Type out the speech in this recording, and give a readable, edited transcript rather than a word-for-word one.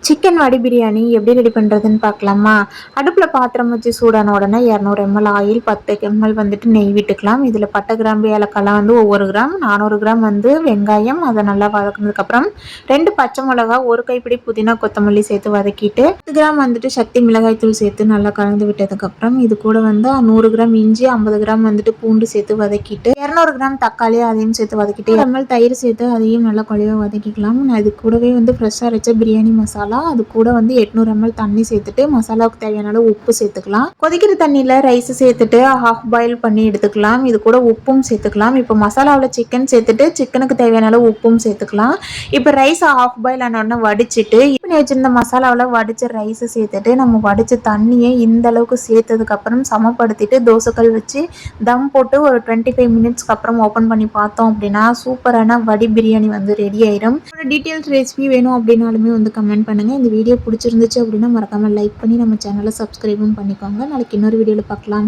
Chicken வடி பிரியாணி எப்படி ready பண்ணுறதுன்னு பார்க்கலாமா? அடுப்பில் பாத்திரம் வச்சு சூடான உடனே 200 ml ஆயில், 10 ml வந்துட்டு நெய் விட்டுக்கலாம். இதில் பட்டை, கிராம்பு, ஏலக்காய்லாம் வந்து ஒவ்வொரு கிராம், 400 கிராம் வந்து வெங்காயம், அதை நல்லா வதக்குனதுக்கப்புறம் 2 பச்சை மிளகா, 1 கைப்பிடி புதினா, கொத்தமல்லி சேர்த்து வதக்கிட்டு 10 கிராம் வந்துட்டு சக்தி மிளகாய் தூள் சேர்த்து நல்லா கலந்து விட்டதுக்கப்புறம் இது கூட வந்து 100 கிராம் இஞ்சி, 50 கிராம் வந்துட்டு பூண்டு சேர்த்து வதக்கிட்டு 200 கிராம் தக்காளி அதையும் சேர்த்து வதக்கிட்டு 1 ml தயிர் சேர்த்து அதையும் நல்லா குழைவாக வதக்கிக்கலாம். அது கூடவே வந்து ஃப்ரெஷ்ஷாக அரைச்ச பிரியாணி மசாலா, அது கூட வந்து 800 ml தண்ணி சேர்த்துட்டு மசாலாவுக்கு தேவையான அளவு உப்பு சேர்த்துக்கலாம். கொதிக்கிற தண்ணியில் ரைஸ் சேர்த்துட்டு ஹாஃப் பாயில் பண்ணி எடுத்துக்கலாம். இது கூட உப்பும் சேர்த்துக்கலாம். இப்போ மசாலாவில் சிக்கன் சேர்த்துட்டு சிக்கனுக்கு தேவையான அளவு உப்பும் சேர்த்துக்கலாம். இப்போ ரைஸ் ஹாஃப் பாயில் ஆனோடனே வடிச்சிட்டு இப்போ வச்சிருந்த மசாலாவில் வடிச்ச ரைஸை சேர்த்துட்டு நம்ம வடிச்ச தண்ணியை இந்த அளவுக்கு சேர்த்ததுக்கப்புறம் சமப்படுத்திட்டு தோசைக்கல் வச்சு தம் போட்டு ஒரு 25 மினிட்ஸ்க்கு அப்புறம் ஓப்பன் பண்ணி பார்த்தோம் அப்படின்னா சூப்பரான வடி பிரியாணி வந்து ரெடி ஆயிடும். டீட்டெயில்ஸ் ரெசிபி வேணும் அப்படின்னாலுமே வந்து கமெண்ட் பண்ணுங்க. இந்த வீடியோ பிடிச்சிருந்துச்சு அப்படின்னா மறக்காம லைக் பண்ணி நம்ம சேனலை சப்ஸ்கிரைபும் பண்ணிக்கோங்க. நாளைக்கு இன்னொரு வீடியோவில் பார்க்கலாம்.